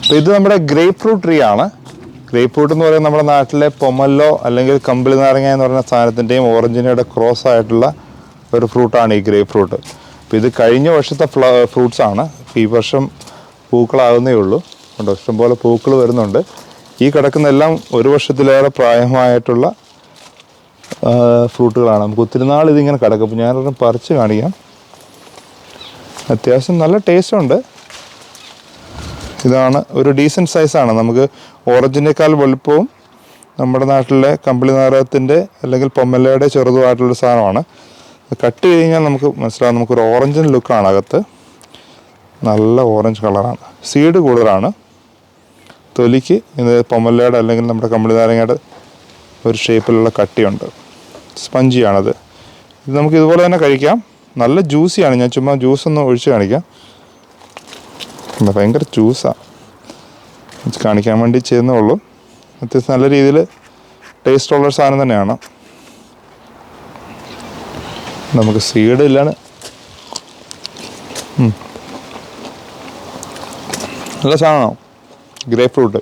അപ്പോൾ ഇത് നമ്മുടെ ഗ്രേപ്പ് ഫ്രൂട്ട് ട്രീ ആണ്. ഗ്രേപ്പ് ഫ്രൂട്ട് എന്ന് പറയുന്നത് നമ്മുടെ നാട്ടിലെ പൊമല്ലോ അല്ലെങ്കിൽ കമ്പിളി നാരങ്ങ എന്ന് പറയുന്ന സാധനത്തിൻ്റെയും ഓറഞ്ചിൻ്റെയുടെ ക്രോസ് ആയിട്ടുള്ള ഒരു ഫ്രൂട്ടാണ് ഈ ഗ്രേപ്പ് ഫ്രൂട്ട്. അപ്പോൾ ഇത് കഴിഞ്ഞ വർഷത്തെ ഫ്രൂട്ട്സാണ്. ഈ വർഷം പൂക്കളാകുന്നേ ഉള്ളൂ. കണ്ടോ, ഇഷ്ടംപോലെ പൂക്കൾ വരുന്നുണ്ട്. ഈ കിടക്കുന്നതെല്ലാം ഒരു വർഷത്തിലേറെ പ്രായമായിട്ടുള്ള ഫ്രൂട്ടുകളാണ്. നമുക്ക് ഒത്തിരി നാൾ ഇതിങ്ങനെ കിടക്കും. അപ്പോൾ ഞാനൊരെണ്ണം പറിച്ച് കാണിക്കാം. അത്യാവശ്യം നല്ല ടേസ്റ്റുണ്ട്. ഇതാണ് ഒരു ഡീസൻറ്റ് സൈസാണ്. നമുക്ക് ഓറഞ്ചിനേക്കാൾ വലുപ്പവും നമ്മുടെ നാട്ടിലെ കമ്പിളി നാരകത്തിൻ്റെ അല്ലെങ്കിൽ പൊമ്മല്ലയുടെ ചെറുതുമായിട്ടുള്ളൊരു സാധനമാണ്. കട്ട് കഴിഞ്ഞാൽ നമുക്ക് മനസ്സിലാവും, നമുക്കൊരു ഓറഞ്ചിൻ ലുക്കാണ് അകത്ത്. നല്ല ഓറഞ്ച് കളറാണ്. സീഡ് കൂടുതലാണ്. തൊലിക്ക് ഇത് പൊമ്മല്ലയുടെ അല്ലെങ്കിൽ നമ്മുടെ കമ്പിളി നാരങ്ങയുടെ ഒരു ഷേപ്പിലുള്ള കട്ടിയുണ്ട്. സ്പഞ്ചിയാണത്. ഇത് നമുക്ക് ഇതുപോലെ തന്നെ കഴിക്കാം. നല്ല ജ്യൂസിയാണ്. ഞാൻ ചുമ്മാ ജ്യൂസൊന്ന് ഒഴിച്ച് കാണിക്കാം. ഭയങ്കര ജ്യൂസാണ്. കാണിക്കാൻ വേണ്ടി ചെയ്യുന്നേ ഉള്ളൂ. അത്യാവശ്യം നല്ല രീതിയിൽ ടേസ്റ്റുള്ളൊരു സാധനം തന്നെയാണ്. നമുക്ക് സീഡ് ഇല്ലാണ്. നല്ല സാധനമാണ് ഗ്രേപ്പ് ഫ്രൂട്ട്.